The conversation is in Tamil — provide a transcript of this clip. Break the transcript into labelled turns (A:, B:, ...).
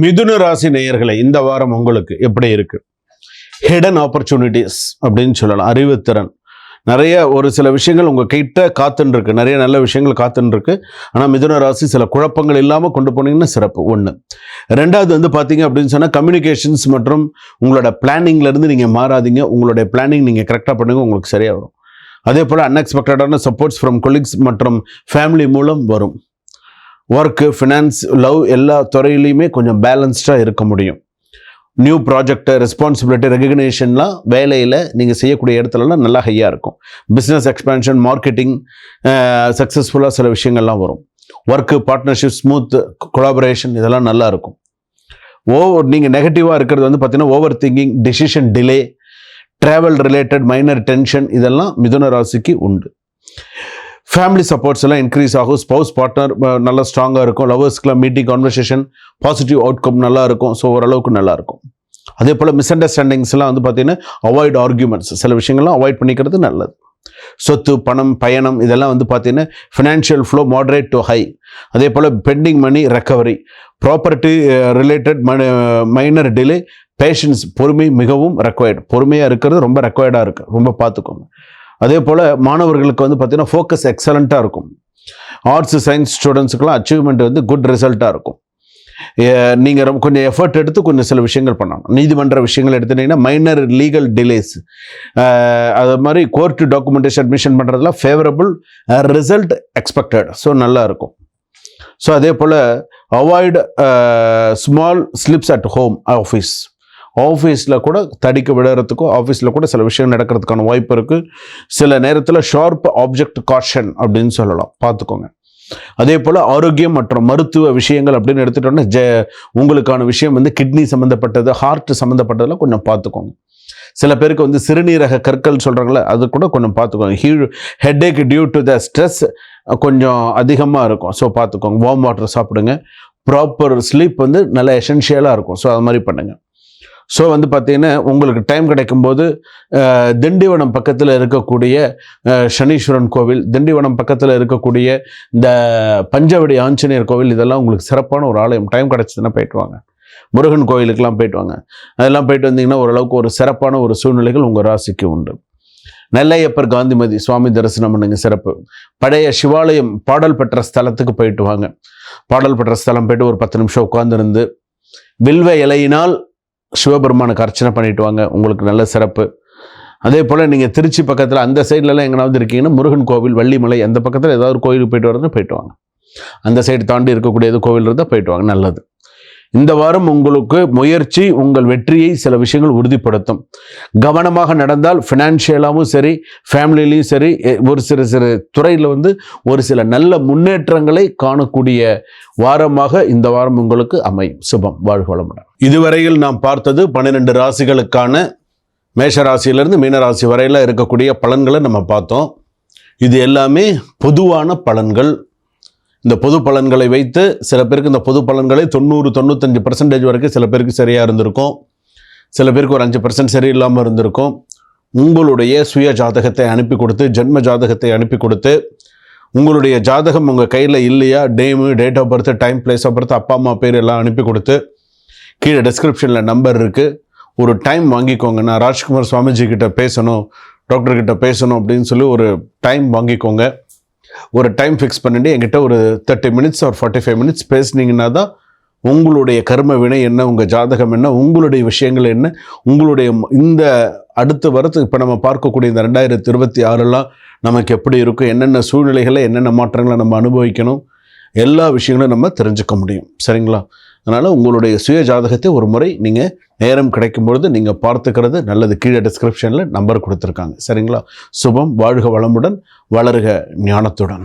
A: மிதுன ராசி நேயர்களை இந்த வாரம் உங்களுக்கு எப்படி இருக்கு? ஹிடன் ஆப்பர்ச்சுனிட்டிஸ் அப்படின்னு சொல்லலாம். அறிவுத்திறன் நிறைய ஒரு சில விஷயங்கள் உங்கள் கிட்ட காத்துன்னு இருக்கு, நிறைய நல்ல விஷயங்கள் காத்துன்னு இருக்கு. ஆனால் மிதுன ராசி சில குழப்பங்கள் இல்லாமல் கொண்டு போனீங்கன்னா சிறப்பு. ஒன்று. ரெண்டாவது பார்த்தீங்க அப்படின்னு சொன்னால் கம்யூனிகேஷன்ஸ் மற்றும் உங்களோட பிளானிங்லேருந்து நீங்கள் மாறாதீங்க. உங்களுடைய பிளானிங் நீங்கள் கரெக்டாக பண்ணுங்க, உங்களுக்கு சரியாக வரும். அதே போல் அன்எக்ஸ்பெக்டடான சப்போர்ட்ஸ் ஃப்ரம் கொலீக்ஸ் மற்றும் ஃபேமிலி மூலம் வரும். ஒர்க்கு, ஃபினான்ஸ், லவ் எல்லா துறையிலையுமே கொஞ்சம் பேலன்ஸ்டாக இருக்க முடியும். நியூ ப்ராஜெக்ட், ரெஸ்பான்சிபிலிட்டி, ரெகக்னேஷன்லாம் வேலையில் நீங்கள் செய்யக்கூடிய இடத்துலலாம் நல்லா ஹையாக இருக்கும். பிஸ்னஸ் எக்ஸ்பேன்ஷன், மார்க்கெட்டிங் சக்ஸஸ்ஃபுல்லாக சில விஷயங்கள்லாம் வரும். ஒர்க்கு, பார்ட்னர்ஷிப், ஸ்மூத் கொலாபரேஷன் இதெல்லாம் நல்லா இருக்கும். நீங்கள் நெகட்டிவாக இருக்கிறது பார்த்தீங்கன்னா over thinking, decision delay, travel related minor tension இதெல்லாம் மிதுன ராசிக்கு உண்டு. ஃபேமிலி சப்போர்ட்ஸ் எல்லாம் இன்க்ரீஸ் ஆகும். ஸ்பௌஸ் பார்ட்னர் நல்லா ஸ்ட்ராங்காக இருக்கும். லவர்ஸ்க்குலாம் மீட்டிங், கான்வர்சேஷன், பாசிட்டிவ் அவுட்கம் நல்லா இருக்கும். ஸோ ஓரளவுக்கு நல்லா இருக்கும். அதே போல் மிஸ் அண்டர்ஸ்டாண்டிங்ஸ்லாம் பார்த்தீங்கன்னா அவாய்ட் ஆர்கியூமெண்ட்ஸ், சில விஷயங்கள்லாம் அவாய்ட் பண்ணிக்கிறது நல்லது. சொத்து, பணம், பயணம் இதெல்லாம் பார்த்தீங்கன்னா financial flow moderate to high. அதே போல் pending money recovery, property related minor delay, patience பொறுமை மிகவும் ரெக்வயர்டு. பொறுமையாக இருக்கிறது ரொம்ப ரெக்வயர்டாக இருக்குது, ரொம்ப பார்த்துக்கோங்க. அதே போல் மாணவர்களுக்கு பார்த்தீங்கன்னா ஃபோக்கஸ் எக்ஸலண்ட்டாக இருக்கும். ஆர்ட்ஸ், சயின்ஸ் ஸ்டூடெண்ட்ஸுக்கெல்லாம் அச்சீவ்மெண்ட் குட் ரிசல்ட்டாக இருக்கும். நீங்கள் கொஞ்சம் எஃபர்ட் எடுத்து கொஞ்சம் சில விஷயங்கள் பண்ணணும். நீதிமன்ற விஷயங்கள் எடுத்துட்டிங்கன்னா மைனர் லீகல் டிலேஸ், அது மாதிரி கோர்ட் டாக்குமெண்டேஷன் அட்மிஷன் பண்ணுறதுலாம் ஃபேவரபிள் ரிசல்ட் எக்ஸ்பெக்டட். ஸோ நல்லா இருக்கும். ஸோ அதே போல் avoid small slips at home, ஆஃபீஸில் கூட தடிக்க விடுறதுக்கும் ஆஃபீஸில் கூட சில விஷயம் நடக்கிறதுக்கான வாய்ப்பு இருக்குது. சில நேரத்தில் ஷார்ப் ஆப்ஜெக்ட் காஷன் அப்படின்னு சொல்லலாம், பார்த்துக்கோங்க. அதே போல் ஆரோக்கியம் மற்றும் மருத்துவ விஷயங்கள் அப்படின்னு எடுத்துட்டோன்னா உங்களுக்கான விஷயம் கிட்னி சம்மந்தப்பட்டது, ஹார்ட் சம்மந்தப்பட்டதெல்லாம் கொஞ்சம் பார்த்துக்கோங்க. சில பேருக்கு சிறுநீரக கற்கள் சொல்கிறாங்களே, அது கூட கொஞ்சம் பார்த்துக்கோங்க. Headache due to the stress கொஞ்சம் அதிகமாக இருக்கும். ஸோ பார்த்துக்கோங்க. வார்ம் வாட்டர் சாப்பிடுங்க. ப்ராப்பர் ஸ்லீப் நல்ல எசென்ஷியலாக இருக்கும். ஸோ அது மாதிரி பண்ணுங்கள். ஸோ பார்த்தீங்கன்னா உங்களுக்கு டைம் கிடைக்கும்போது திண்டிவனம் பக்கத்தில் இருக்கக்கூடிய சனீஸ்வரன் கோவில், திண்டிவனம் பக்கத்தில் இருக்கக்கூடிய இந்த பஞ்சவடி ஆஞ்சநேயர் கோவில் இதெல்லாம் உங்களுக்கு சிறப்பான ஒரு ஆலயம். டைம் கிடச்சதுன்னா போயிட்டு வாங்க. முருகன் கோவிலுக்கெல்லாம் போயிட்டு வாங்க. அதெல்லாம் போயிட்டு வந்தீங்கன்னா ஓரளவுக்கு ஒரு சிறப்பான ஒரு சூழ்நிலைகள் உங்கள் ராசிக்கு உண்டு. நெல்லையப்பர் காந்திமதி சுவாமி தரிசனம் பண்ணுங்க, சிறப்பு. பழைய சிவாலயம் பாடல் பெற்ற ஸ்தலத்துக்கு போயிட்டு வாங்க. பாடல் பெற்ற ஸ்தலம் போயிட்டு ஒரு 10 நிமிஷம் உட்கார்ந்துருந்து வில்வ இலையினால் சிவபெருமானுக்கு அர்ச்சனை பண்ணிட்டு வாங்க, உங்களுக்கு நல்ல சிறப்பு. அதே போல் நீங்கள் திருச்சி பக்கத்தில் அந்த சைட்லலாம் எங்கேனாவது இருக்கீங்கன்னா முருகன் கோவில், வள்ளிமலை அந்த பக்கத்தில் ஏதாவது ஒரு கோயிலுக்கு போயிட்டு வரதுன்னு போயிட்டு வாங்க. அந்த சைடு தாண்டி இருக்கக்கூடியது கோவில் இருந்தால் போயிட்டு வாங்க, நல்லது. இந்த வாரம் உங்களுக்கு முயற்சி உங்கள் வெற்றியை சில விஷயங்கள் உறுதிப்படுத்தும். கவனமாக நடந்தால் ஃபினான்ஷியலாகவும் சரி, ஃபேமிலியிலையும் சரி, ஒரு சிறு துறையில் ஒரு சில நல்ல முன்னேற்றங்களை காணக்கூடிய வாரமாக இந்த வாரம் உங்களுக்கு அமையும். சுபம். வாழ்க வளமுடன். இதுவரையில் நாம் பார்த்தது 12 ராசிகளுக்கான மேஷராசியிலிருந்து மீனராசி வரையில் இருக்கக்கூடிய பலன்களை நம்ம பார்த்தோம். இது எல்லாமே பொதுவான பலன்கள். இந்த பொது பலன்களை வைத்து சில பேருக்கு இந்த பொது பலன்களை 90-95% வரைக்கும் சில பேருக்கு சரியாக இருந்திருக்கும். சில பேருக்கு ஒரு 5% சரியில்லாமல் இருந்திருக்கும். உங்களுடைய சுய ஜாதகத்தை அனுப்பி கொடுத்து, ஜென்ம ஜாதகத்தை அனுப்பி கொடுத்து, உங்களுடைய ஜாதகம் உங்கள் கையில் இல்லையா, date of birth, time, place of birth, அப்பா அம்மா பேர் எல்லாம் அனுப்பி கொடுத்து, கீழே டிஸ்கிரிப்ஷனில் நம்பர் இருக்குது, ஒரு டைம் வாங்கிக்கோங்க. நான் ராஜ்குமார் சுவாமிஜி கிட்ட பேசணும், டாக்டர்கிட்ட பேசணும் அப்படின்னு சொல்லி ஒரு டைம் வாங்கிக்கோங்க. ஒரு டைம் ஃபிக்ஸ் பண்ணிட்டு என்கிட்ட ஒரு 30 மினிட்ஸ் ஒரு 45 மினிட்ஸ் பேசுனீங்கன்னா தான் உங்களுடைய கர்ம வினை என்ன, உங்கள் ஜாதகம் என்ன, உங்களுடைய விஷயங்கள் என்ன, உங்களுடைய இந்த அடுத்த வரத்து இப்போ நம்ம பார்க்கக்கூடிய இந்த 2026 நமக்கு எப்படி இருக்கும், என்னென்ன சூழ்நிலைகளை, என்னென்ன மாற்றங்களை நம்ம அனுபவிக்கணும், எல்லா விஷயங்களும் நம்ம தெரிஞ்சுக்க முடியும். சரிங்களா? அதனால் உங்களுடைய சுய ஜாதகத்தை ஒரு முறை நீங்கள் நேரம் கிடைக்கும்பொழுது நீங்கள் பார்த்துக்கிறது நல்லது. கீழே டிஸ்கிரிப்ஷனில் நம்பர் கொடுத்துருக்காங்க. சரிங்களா? சுபம். வாழ்க வளமுடன், வளர்க ஞானத்துடன்.